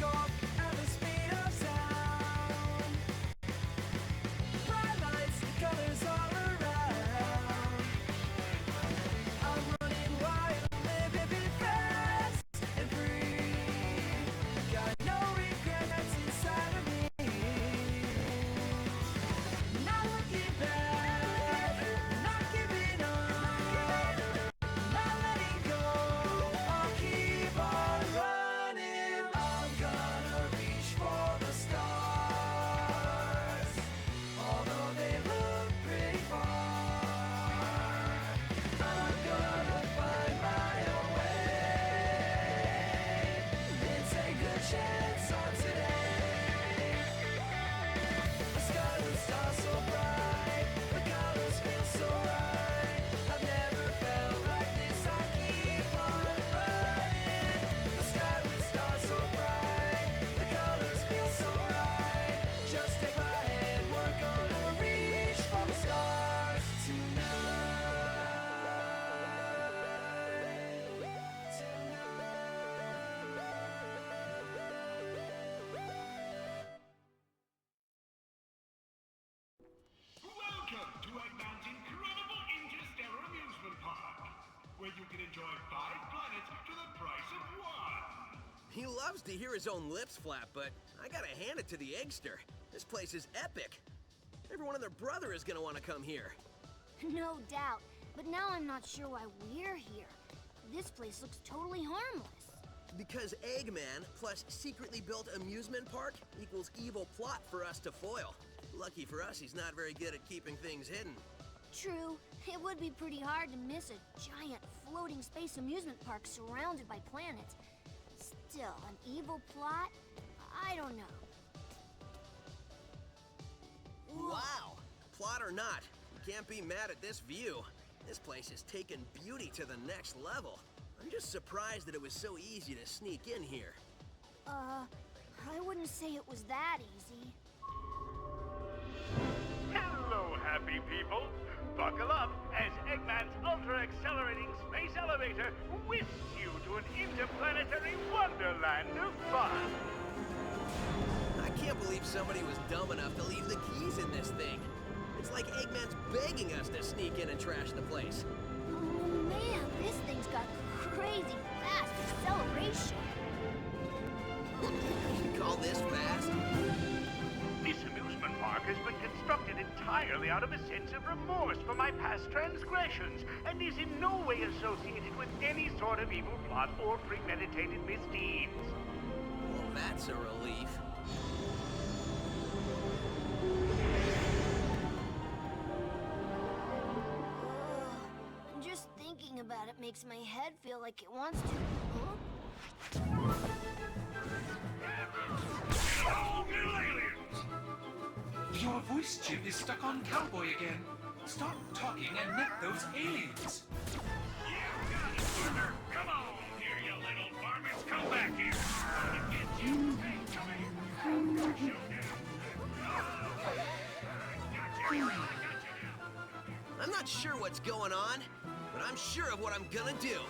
talk at the speed of sound. Bright lights, colors all around. I'm running wild, living fast and free. Got no regrets inside of me. Not looking back, not giving up, not letting go. I'll keep on running. I'm gonna reach for the stars, although they look pretty far. I'm gonna find my own way and take a chance on today. The sky will start so bright, the colors feel so right. I've never felt like this. I keep on running. The sky will start so bright, the colors feel so right. Just take my hand, we're gonna reach for the stars Welcome to Eggman's incredible interstellar amusement park, where you can enjoy 5 planets for the price of 1. He loves to hear his own lips flap, but I gotta hand it to the Eggster. This place is epic. Everyone and their brother is gonna want to come here. No doubt. But now I'm not sure why we're here. This place looks totally harmless. Because Eggman plus secretly built amusement park equals evil plot for us to foil. Lucky for us, he's not very good at keeping things hidden. True, it would be pretty hard to miss a giant floating space amusement park surrounded by planets. Still, an evil plot? I don't know. Wow! Plot or not, you can't be mad at this view. This place has taken beauty to the next level. I'm just surprised that it was so easy to sneak in here. I wouldn't say it was that easy. Hello, happy people. Buckle up as Eggman's ultra-accelerating space elevator whisks you to an interplanetary wonderland of fun. I can't believe somebody was dumb enough to leave the keys in this thing. It's like Eggman's begging us to sneak in and trash the place. Oh man, this thing's got crazy fast acceleration. You call this fast? This amusement park has been constructed entirely out of a sense of remorse for my past transgressions and is in no way associated with any sort of evil plot or premeditated misdeeds. Well, that's a relief. Just thinking about it makes my head feel like it wants to. Huh? Oh, little aliens! Your voice chip is stuck on Cowboy again. Stop talking and net those aliens. You got it, partner! Come on here, you little varmints! Come back here! I'll get you! Hey, come here! Got you now! I'm not sure what's going on, but I'm sure of what I'm gonna do.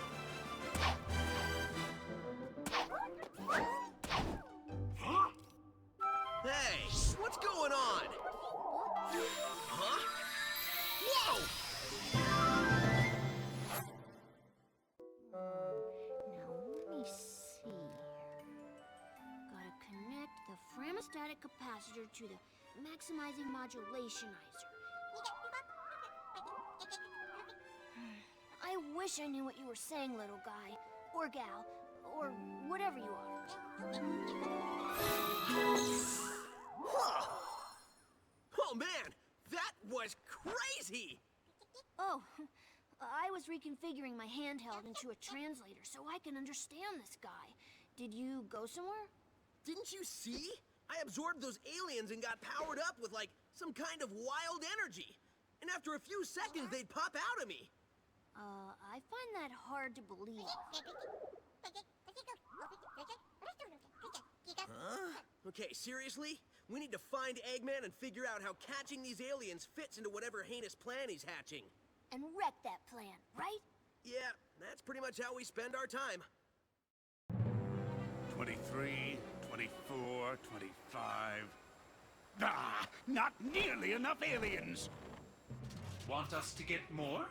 Huh? Hey, what's going on? Huh? Whoa! Now, let me see here. Gotta connect the Framastatic capacitor to the maximizing modulationizer. I wish I knew what you were saying, little guy. Or gal. Or whatever you are. Oh man, that was crazy! Oh, I was reconfiguring my handheld into a translator so I can understand this guy. Did you go somewhere? Didn't you see? I absorbed those aliens and got powered up with, like, some kind of wild energy. And after a few seconds, they'd pop out of me. I find that hard to believe. Huh? Okay, seriously? We need to find Eggman and figure out how catching these aliens fits into whatever heinous plan he's hatching. And wreck that plan, right? Yeah, that's pretty much how we spend our time. 23, 24, 25. Ah, not nearly enough aliens. Want us to get more?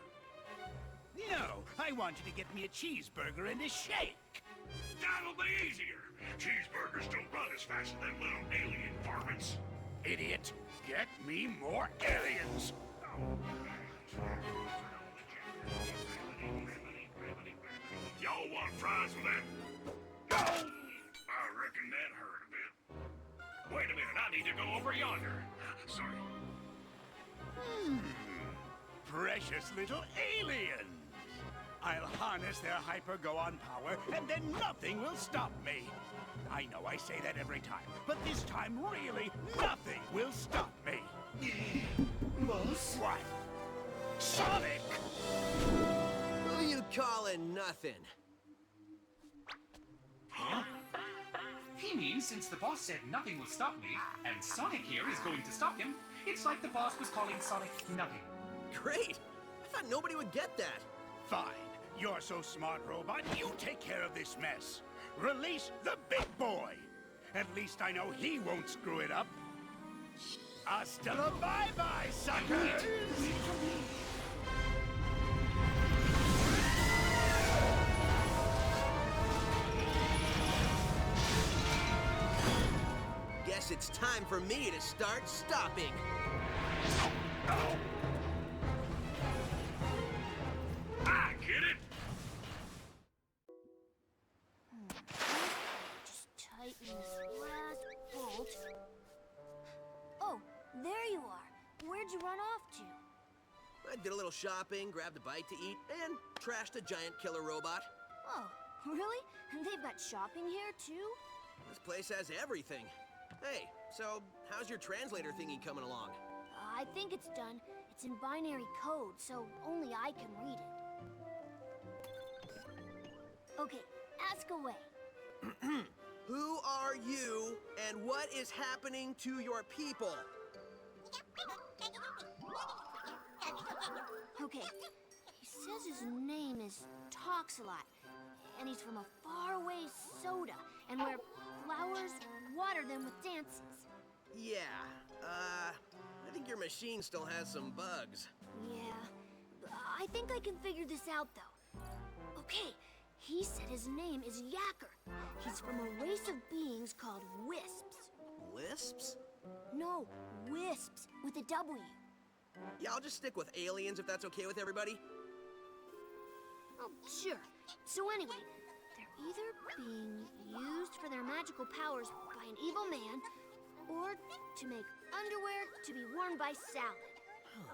No, I want you to get me a cheeseburger and a shake. That'll be easier. Cheeseburgers don't run as fast as them little alien varmints. Idiot, get me more aliens. Y'all want fries with that? No! I reckon that hurt a bit. Wait a minute, I need to go over yonder. Sorry. Precious little aliens. I'll harness their hyper-go-on power, and then nothing will stop me. I know I say that every time, but this time, really, nothing will stop me. Boss? What? Sonic! Who you calling nothing? Huh? He means since the boss said nothing will stop me, and Sonic here is going to stop him, it's like the boss was calling Sonic nothing. Great! I thought nobody would get that. Fine. You're so smart, robot. You take care of this mess. Release the big boy. At least I know he won't screw it up. Hasta la bye-bye, suckers! Guess it's time for me to start stopping. I get it. Just tighten this last bolt. Oh, there you are. Where'd you run off to? I did a little shopping, grabbed a bite to eat, and trashed a giant killer robot. Oh, really? And they've got shopping here, too? This place has everything. Hey, so how's your translator thingy coming along? I think it's done. It's in binary code, so only I can read it. Okay, ask away. Who are you, and what is happening to your people? Okay, he says his name is Talks a Lot, and he's from a faraway soda, and where flowers water them with dances. Yeah, I think your machine still has some bugs. Yeah, I think I can figure this out, though. Okay, he said his name is Yacker. He's from a race of beings called Wisps. Lisps? No, Wisps, with a W. Yeah, I'll just stick with aliens if that's okay with everybody. Oh, sure. So anyway, they're either being used for their magical powers by an evil man, or to make underwear to be worn by Salad.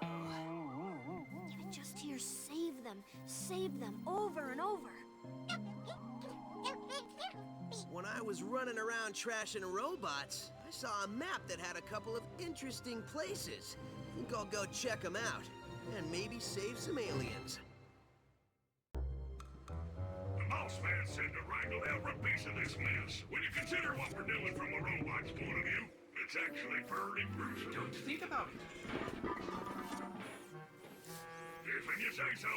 I just hear save them over and over. When I was running around trashing robots, I saw a map that had a couple of interesting places. I think I'll go check them out, and maybe save some aliens. The boss man said to wrangle every piece of this mess. When you consider what we're doing from a robot's point of view, it's actually pretty gruesome. Don't think about it. If you say so.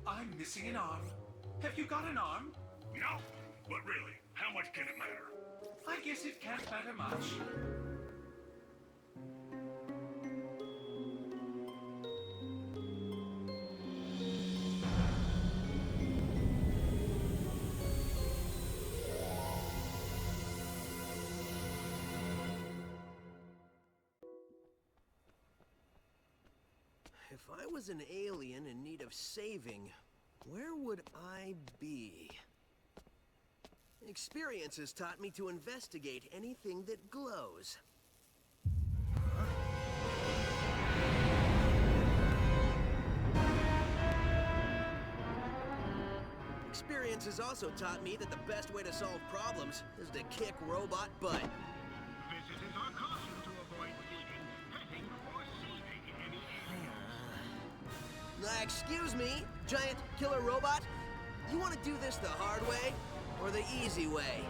I'm missing an arm. Have you got an arm? No, but really, how much can it matter? I guess it can't matter much. If I was an alien in need of saving, where would I be? Experience has taught me to investigate anything that glows. Experience has also taught me that the best way to solve problems is to kick robot butt. Visitors are cautioned to avoid feeding, petting, or saving any aliens. Excuse me, giant killer robot? You want to do this the hard way or the easy way?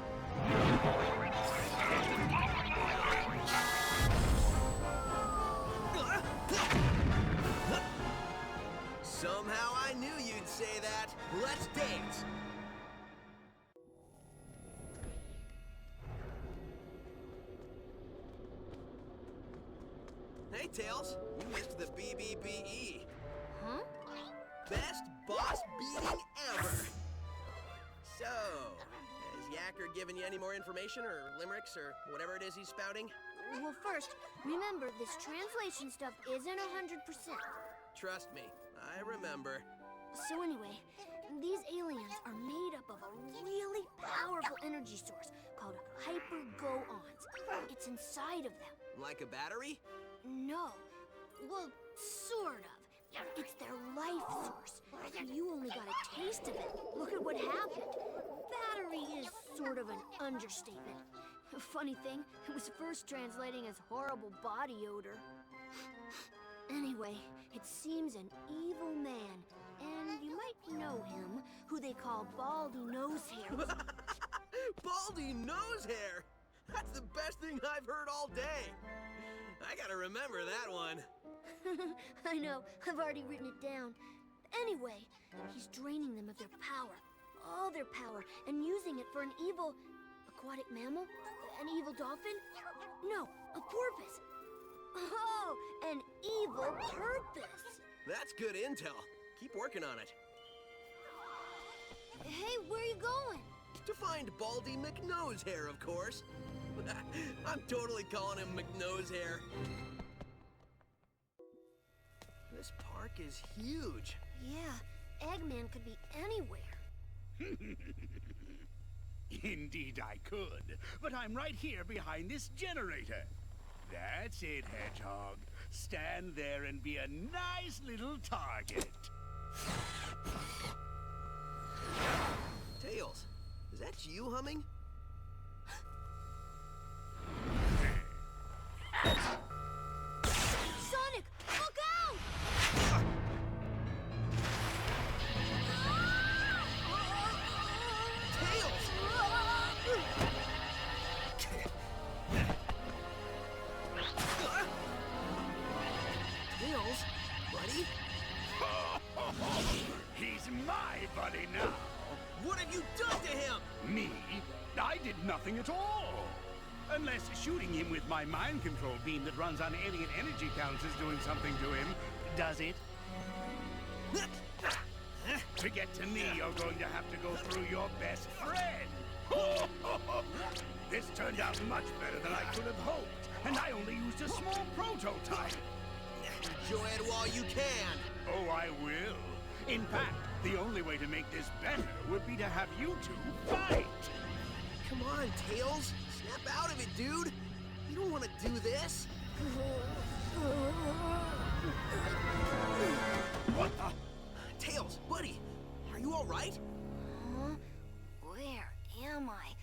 Somehow I knew you'd say that. Let's dance. Hey, Tails, you missed the BBBE. Huh? Best boss beating ever! So, has Yacker given you any more information or limericks or whatever it is he's spouting? Well, first, remember, this translation stuff isn't 100%. Trust me, I remember. So anyway, these aliens are made up of a really powerful energy source called hyper-go-ons. It's inside of them. Like a battery? No. Well, sort of. It's their life source. You only got a taste of it. Look at what happened. Battery is sort of an understatement. Funny thing, it was first translating as horrible body odor. Anyway, it seems an evil man, and you might know him, who they call Baldy Nosehair. Baldy Nosehair! That's the best thing I've heard all day. I gotta remember that one. I know, I've already written it down. Anyway, he's draining them of their power, all their power, and using it for an evil aquatic mammal? An evil dolphin? No, a porpoise. Oh, an evil purpose. That's good intel. Keep working on it. Hey, where are you going? To find Baldy McNosehair, of course. I'm totally calling him McNosehair. This park is huge. Yeah, Eggman could be anywhere. Indeed I could, but I'm right here behind this generator. That's it, Hedgehog. Stand there and be a nice little target. Tails, is that you humming? Sonic, look out! Tails! Tails, buddy? He's my buddy now. What have you done to him? Me? I did nothing at all. Unless shooting him with my mind control beam that runs on alien energy counts is doing something to him. Does it? To get to me, you're going to have to go through your best friend. This turned out much better than I could have hoped, and I only used a small prototype. Enjoy it while you can. Oh, I will. In fact, the only way to make this better would be to have you two fight. Come on, Tails. Snap out of it, dude. You don't want to do this. What the? Tails, buddy, are you all right? Huh? Where am I?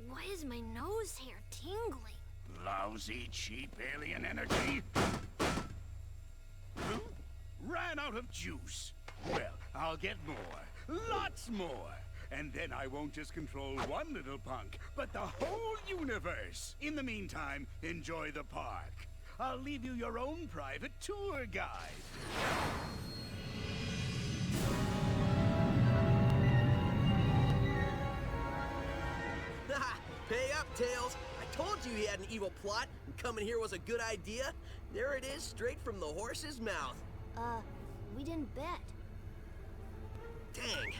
Why is my nose hair tingling? Lousy, cheap alien energy. Huh? Ran out of juice. Well, I'll get more. Lots more. And then I won't just control one little punk, but the whole universe. In the meantime, enjoy the park. I'll leave you your own private tour guide. Pay up, Tails. I told you he had an evil plot, and coming here was a good idea. There it is, straight from the horse's mouth. We didn't bet. Dang.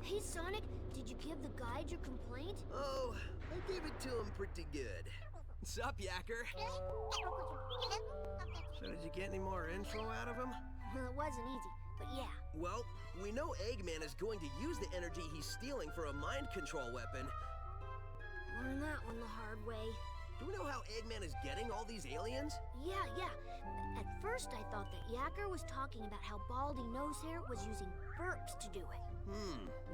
Hey, Sonic, did you give the guide your complaint? Oh, I gave it to him pretty good. Sup, Yacker? So did you get any more info out of him? Well, it wasn't easy, but yeah. Well, we know Eggman is going to use the energy he's stealing for a mind control weapon. Learned that one the hard way. Do we know how Eggman is getting all these aliens? Yeah. At first, I thought that Yacker was talking about how Baldy Nosehair was using burps to do it.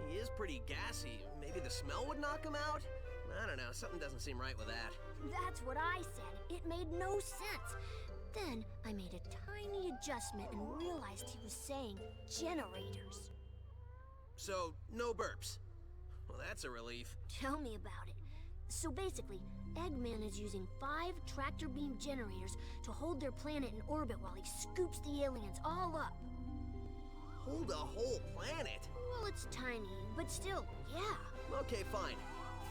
He is pretty gassy. Maybe the smell would knock him out? I don't know, something doesn't seem right with that. That's what I said. It made no sense. Then I made a tiny adjustment and realized he was saying generators. So, no burps. Well, that's a relief. Tell me about it. So basically, Eggman is using 5 tractor beam generators to hold their planet in orbit while he scoops the aliens all up. hold a whole planet? Well, it's tiny, but still, yeah. Okay, fine.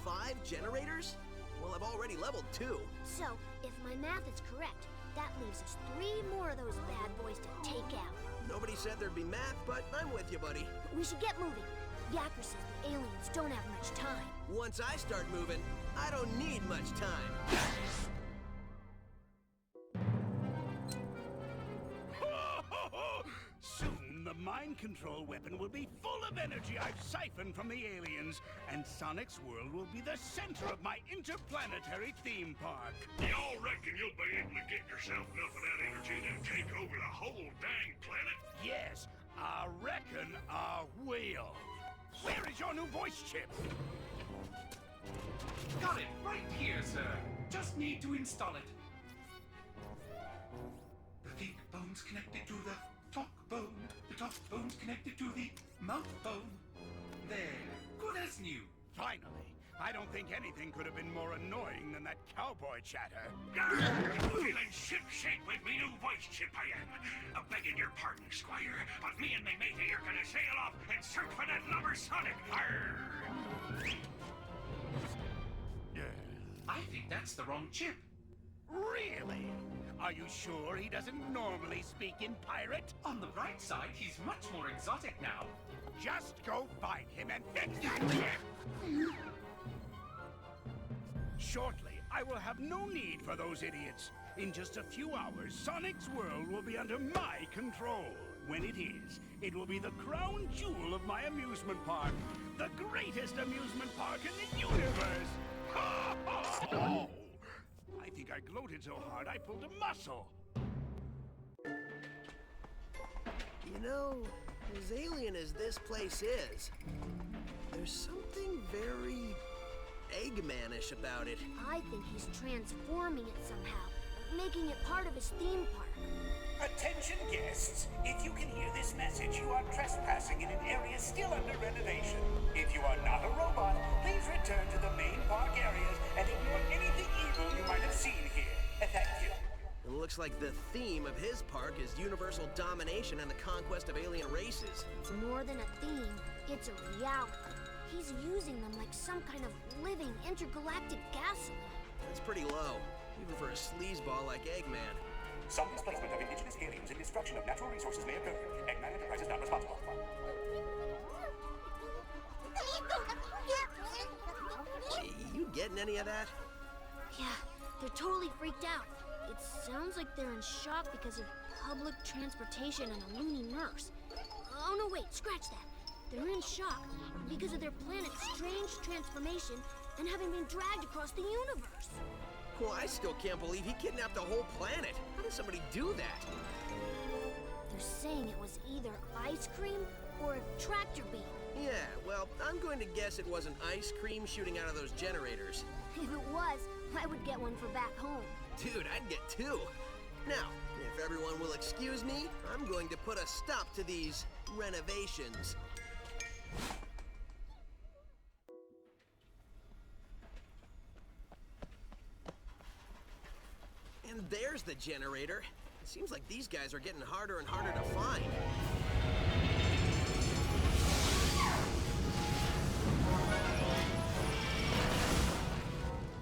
5 generators? Well, I've already leveled 2. So, if my math is correct, that leaves us 3 more of those bad boys to take out. Nobody said there'd be math, but I'm with you, buddy. We should get moving. Yacker says the aliens don't have much time. Once I start moving, I don't need much time. Soon, the mind control weapon will be full of energy I've siphoned from the aliens, and Sonic's world will be the center of my interplanetary theme park. Y'all reckon you'll be able to get yourself enough of that energy to take over the whole dang planet? Yes, I reckon I will. Where is your new voice chip? Got it right here, sir. Just need to install it. The think bone's connected to the talk bone. The talk bone's connected to the mouth bone. There. Good as new. Finally. I don't think anything could have been more annoying than that cowboy chatter. Feeling ship-shape with me new voice chip I am. Begging your pardon, Squire, but me and me matey are gonna sail off and search for that lubber Sonic. Arr! I think that's the wrong chip. Really? Are you sure he doesn't normally speak in pirate? On the bright side, he's much more exotic now. Just go find him and fix that chip! Shortly, I will have no need for those idiots. In just a few hours, Sonic's world will be under my control. When it is, it will be the crown jewel of my amusement park. The greatest amusement park in the universe! Oh! I think I gloated so hard I pulled a muscle. You know, as alien as this place is, there's something very Eggman-ish about it. I think he's transforming it somehow, making it part of his theme park. Attention guests, if you can hear this message, you are trespassing in an area still under renovation. If you are not a robot, please return to the main park areas and ignore anything evil you might have seen here. Thank you. It looks like the theme of his park is universal domination and the conquest of alien races. It's more than a theme, it's a reality. He's using them like some kind of living intergalactic gasoline. That's pretty low, even for a sleazeball like Eggman. Some displacement of indigenous aliens and destruction of natural resources may occur. Eggman Enterprises not responsible. You getting any of that? Yeah, they're totally freaked out. It sounds like they're in shock because of public transportation and a loony nurse. Oh no, wait, scratch that. They're in shock because of their planet's strange transformation and having been dragged across the universe. Well, I still can't believe he kidnapped the whole planet. How did somebody do that? They're saying it was either ice cream or a tractor beam. Yeah, well, I'm going to guess it wasn't ice cream shooting out of those generators. If it was, I would get one for back home. Dude, I'd get 2. Now, if everyone will excuse me, I'm going to put a stop to these renovations. And there's the generator. It seems like these guys are getting harder and harder to find.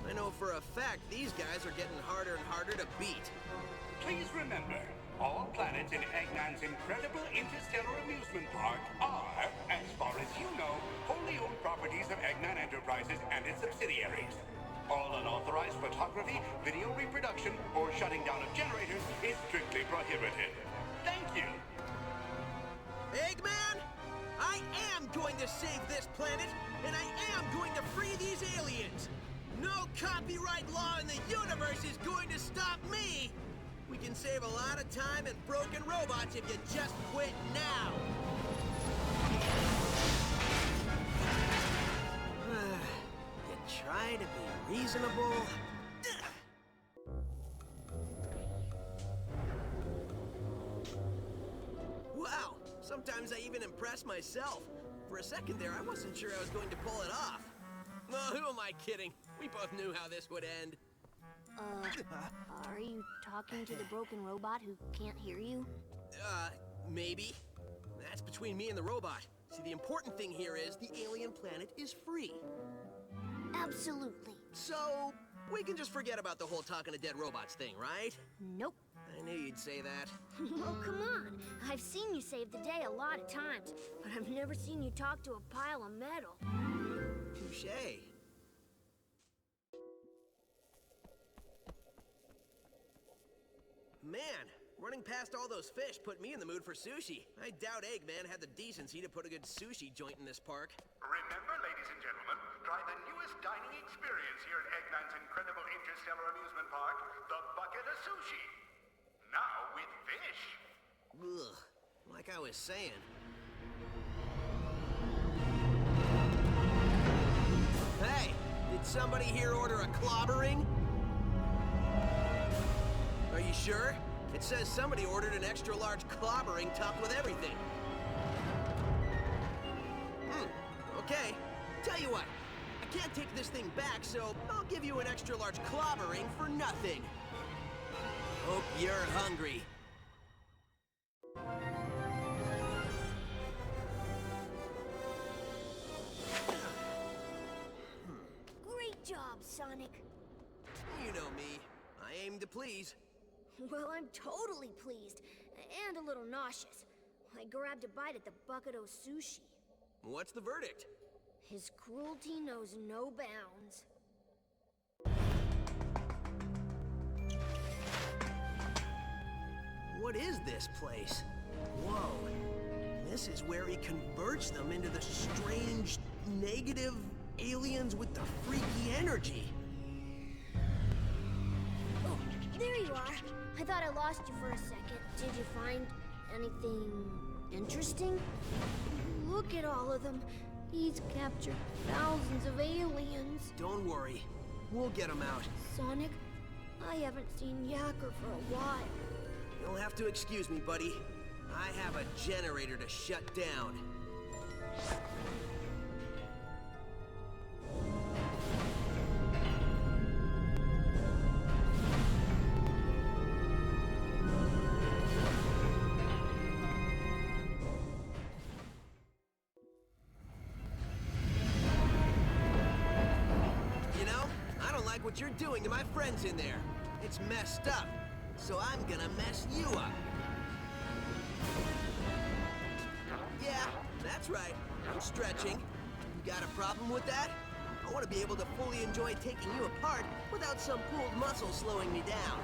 I know for a fact these guys are getting harder and harder to beat. Please remember, all planets in Eggman's incredible interstellar amusement park are, as far as you know, wholly owned properties of Eggman Enterprises and its subsidiaries. All unauthorized photography, video reproduction, or shutting down of generators is strictly prohibited. Thank you. Eggman, I am going to save this planet, and I am going to free these aliens. No copyright law in the universe is going to stop me. We can save a lot of time and broken robots if you just quit now. You try to be reasonable. Wow, sometimes I even impress myself. For a second there, I wasn't sure I was going to pull it off. Well, who am I kidding? We both knew how this would end. Are you talking to the broken robot who can't hear you? Maybe. That's between me and the robot. See, the important thing here is the alien planet is free. Absolutely. So, we can just forget about the whole talking to dead robots thing, right? Nope. I knew you'd say that. Oh, come on. I've seen you save the day a lot of times, but I've never seen you talk to a pile of metal. Touché. Man, running past all those fish put me in the mood for sushi. I doubt Eggman had the decency to put a good sushi joint in this park. Remember, ladies and gentlemen, try the newest dining experience here at Eggman's incredible interstellar amusement park, the bucket of sushi. Now with fish. Ugh, like I was saying. Hey, did somebody here order a clobbering? Are you sure? It says somebody ordered an extra large clobbering topped with everything. Okay. Tell you what, I can't take this thing back, so I'll give you an extra large clobbering for nothing. Hope you're hungry. Great job, Sonic. You know me. I aim to please. Well, I'm totally pleased, and a little nauseous. I grabbed a bite at the bucket of sushi. What's the verdict? His cruelty knows no bounds. What is this place? Whoa. This is where he converts them into the strange, negative aliens with the freaky energy. Oh, there you are. I thought I lost you for a second. Did you find anything interesting? Look at all of them. He's captured thousands of aliens. Don't worry. We'll get them out. Sonic, I haven't seen Yacker for a while. You'll have to excuse me, buddy. I have a generator to shut down. You know, I don't like what you're doing to my friends in there. It's messed up. So I'm gonna mess you up. Yeah, that's right. I'm stretching. You got a problem with that? I want to be able to fully enjoy taking you apart without some pulled muscle slowing me down.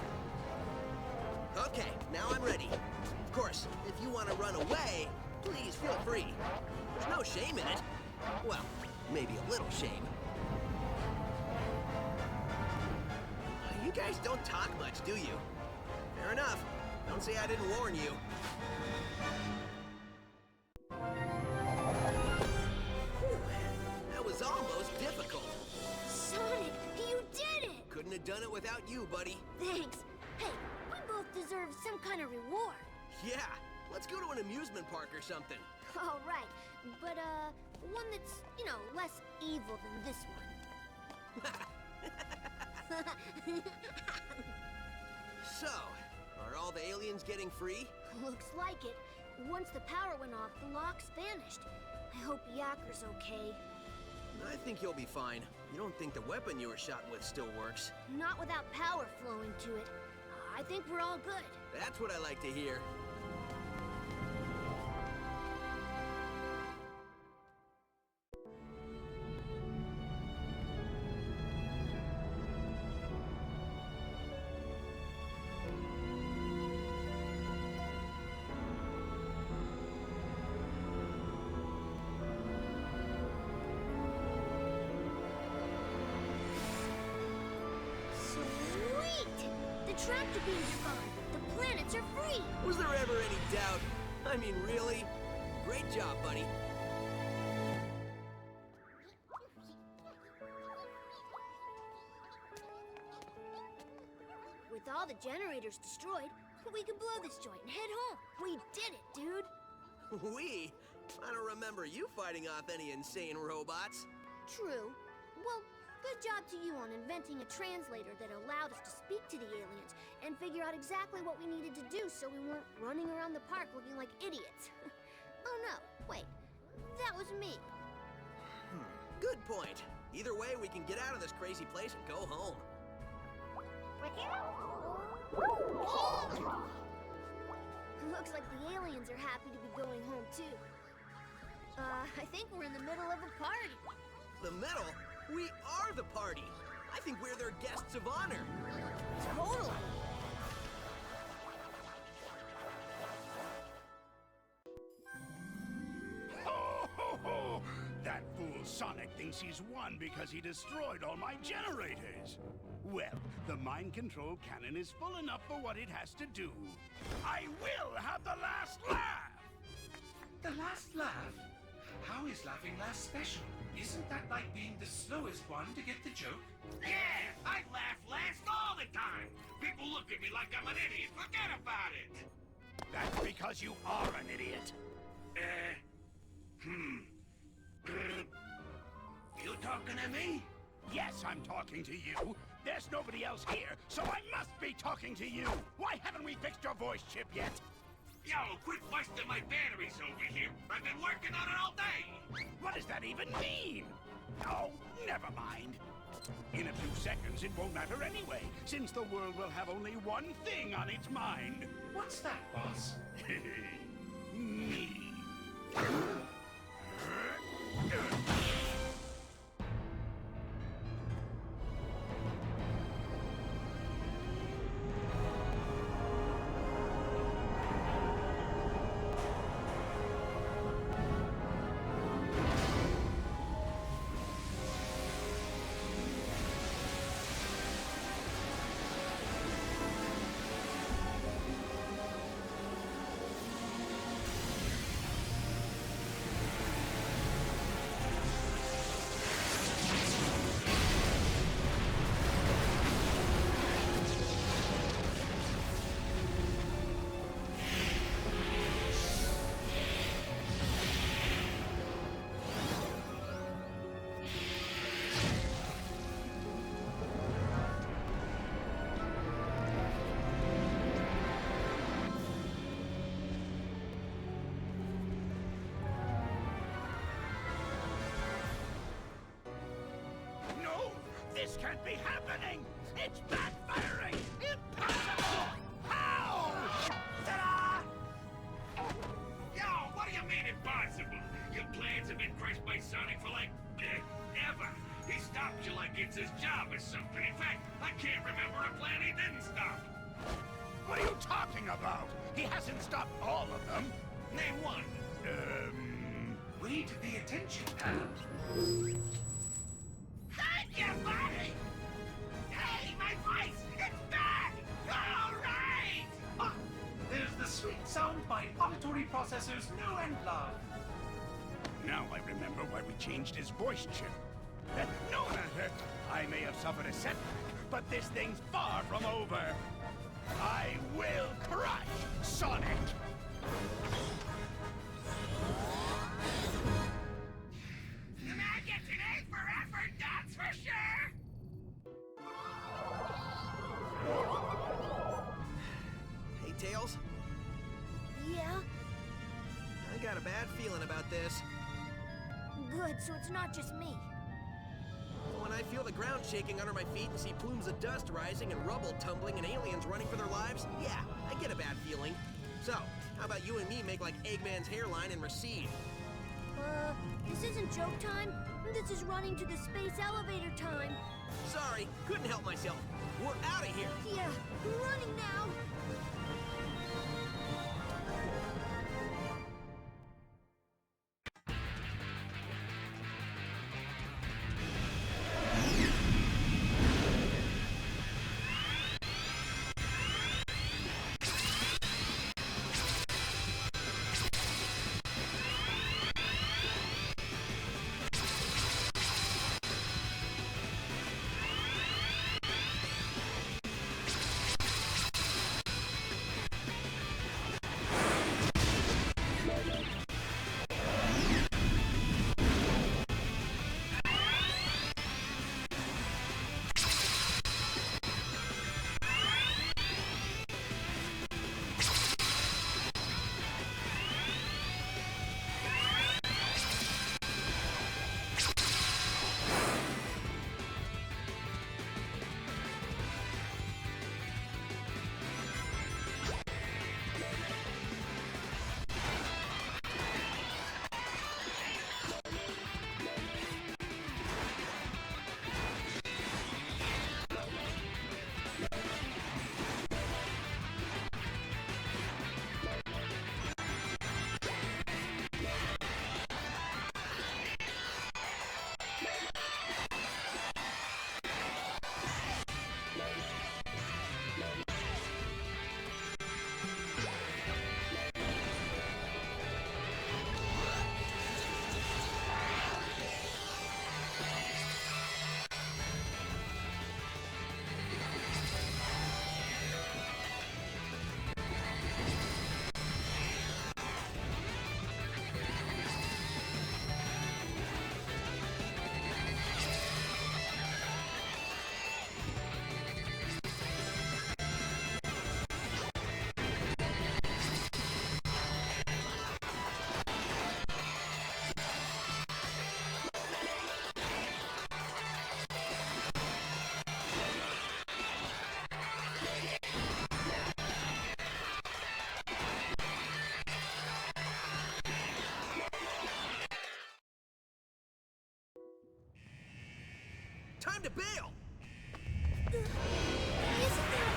Okay, now I'm ready. Of course, if you want to run away, please feel free. There's no shame in it. Well, maybe a little shame. You guys don't talk much, do you? Fair enough. Don't say I didn't warn you. Whew, that was almost difficult. Sonic, you did it! Couldn't have done it without you, buddy. Thanks. Hey, we both deserve some kind of reward. Yeah, let's go to an amusement park or something. All right, but one that's, you know, less evil than this one. So, are all the aliens getting free? Looks like it. Once the power went off, the locks vanished. I hope Yacker's okay. I think you'll be fine. You don't think the weapon you were shot with still works? Not without power flowing to it. I think we're all good. That's what I like to hear. Sweet! The tractor beams are gone. The planets are free. Was there ever any doubt? I mean, really? Great job, buddy. With all the generators destroyed, we can blow this joint and head home. We did it, dude. We? I don't remember you fighting off any insane robots. True. Well, good job to you on inventing a translator that allowed us to speak to the aliens and figure out exactly what we needed to do so we weren't running around the park looking like idiots. Oh, that was me. Good point. Either way, we can get out of this crazy place and go home. Looks like the aliens are happy to be going home, too. I think we're in the middle of a party. The middle? We are the party. I think we're their guests of honor. Totally. Ho, ho, ho! That fool Sonic thinks he's won because he destroyed all my generators. Well, the mind control cannon is full enough for what it has to do. I will have the last laugh! The last laugh? How is laughing last special? Isn't that like being the slowest one to get the joke? Yeah, I laugh last all the time. People look at me like I'm an idiot. Forget about it. That's because you are an idiot. You talking to me? Yes, I'm talking to you. There's nobody else here, so I must be talking to you. Why haven't we fixed your voice chip yet? Yo, quit busting my batteries over here. I've been working on it all day. What does that even mean? Oh, never mind. In a few seconds, it won't matter anyway, since the world will have only one thing on its mind. What's that, boss? Me. This can't be happening! It's backfiring! Impossible! How? Ta-da! Yo, what do you mean impossible? Your plans have been crushed by Sonic for like, ever. He stopped you like it's his job or something. In fact, I can't remember a plan he didn't stop. What are you talking about? He hasn't stopped all of them. Name one. We need to pay attention, pal. Thank you, buddy! Hey, my voice! It's back! All right! Ah, there's the sweet sound my auditory processors know and love. Now I remember why we changed his voice chip. No matter. I may have suffered a setback, but this thing's far from over. I will crush Sonic! The man gets an A for effort, that's for sure! Hey, Tails. Yeah? I got a bad feeling about this. Good, so it's not just me. When I feel the ground shaking under my feet and see plumes of dust rising and rubble tumbling and aliens running for their lives, yeah, I get a bad feeling. So, how about you and me make like Eggman's hairline and recede? This isn't joke time. This is running to the space elevator time. Sorry, couldn't help myself. We're out of here. Yeah, we're running now. time to bail! Isn't there...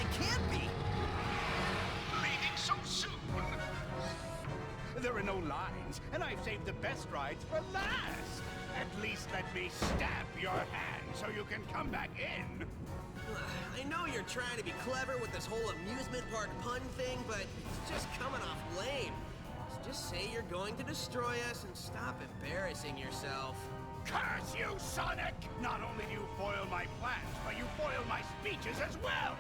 It can't be! Leaving so soon? There are no lines, and I've saved the best rides for last. At least let me stab your hand so you can come back in. I know you're trying to be clever with this whole amusement park pun thing, but it's just coming off lame. So just say you're going to destroy us and stop embarrassing yourself. Curse you, Sonic! Not only do you foil my plans, but you foil my speeches as well.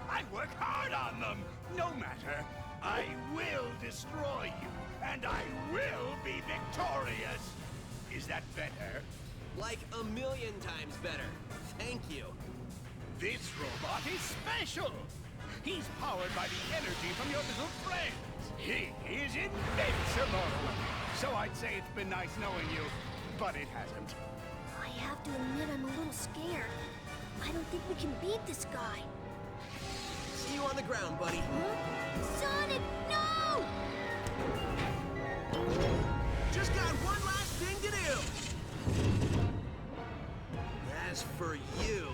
I work hard on them. No matter. I will destroy you, and I will be victorious. Is that better? Like a million times better. Thank you. This robot is special. He's powered by the energy from your little friends. He is invincible. So I'd say it's been nice knowing you, but it hasn't. I have to admit I'm a little scared. I don't think we can beat this guy. See you on the ground, buddy. Sonic, no! Just got one last thing to do. As for you...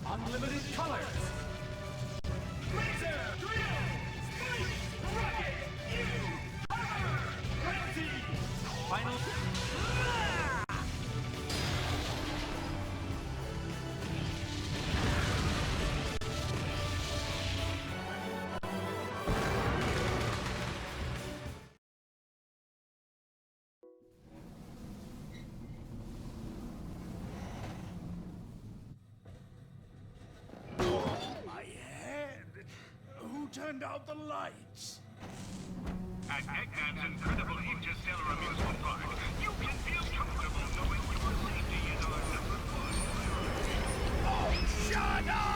Unlimited colors. Laser, drill, spike, rocket, you, hammer, gravity. Final. Turned out the lights. At Eggman's incredible interstellar amusement park, you can feel comfortable knowing your safety is our number one priority. Oh, shut up!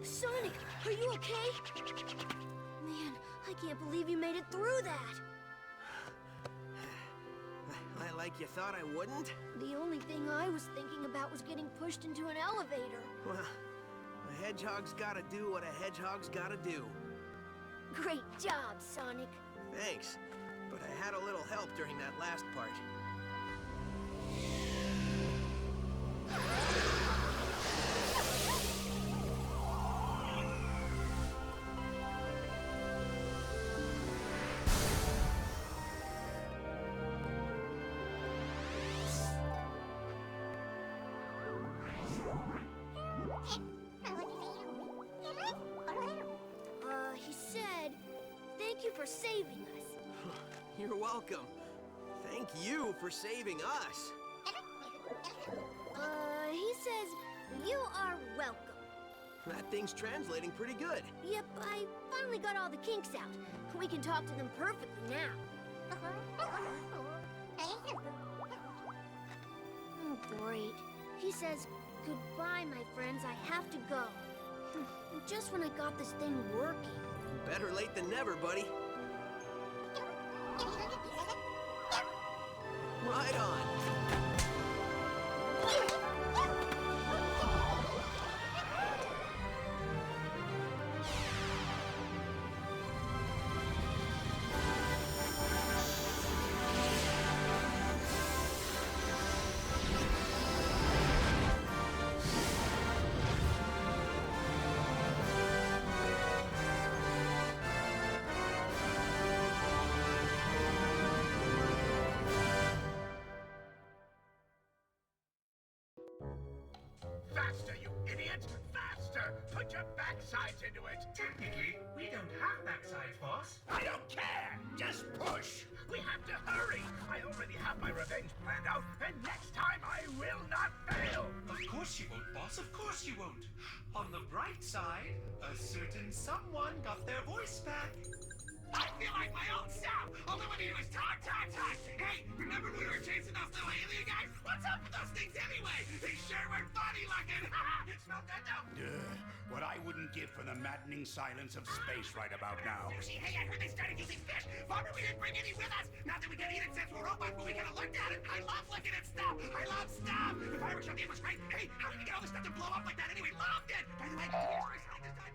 Sonic, are you okay? Man, I can't believe you made it through that. Like you thought I wouldn't? The only thing I was thinking about was getting pushed into an elevator. Well, a hedgehog's gotta do what a hedgehog's gotta do. Great job, Sonic. Thanks, but I had a little help during that last part. He said, thank you for saving us. You're welcome. Thank you for saving us. He says, you are welcome. That thing's translating pretty good. Yep, I finally got all the kinks out. We can talk to them perfectly now. Oh, great. He says, goodbye, my friends, I have to go. Just when I got this thing working. Better late than never, buddy. Right on. Faster, you idiot! Faster! Put your backsides into it! Technically, we don't have backsides, boss. I don't care! Just push! We have to hurry! I already have my revenge planned out, and next time I will not fail! Of course you won't, boss. Of course you won't. On the bright side, a certain someone got their voice back. I feel like my old self! All I want to do is talk, talk, talk! Hey, remember when we were chasing those little alien guys? What's up with those things anyway? They sure were funny looking! Smell good though? What I wouldn't give for the maddening silence of space right about now. Sushi, hey, I heard they started using fish! Bummer we didn't bring any with us! Not that we can eat it since we're robots, but we kinda looked at it! I love looking at stuff! I love stuff! The fireworks show game was great! Hey, how did we get all this stuff to blow up like that anyway? Loved it! By the way, can we just try something this time?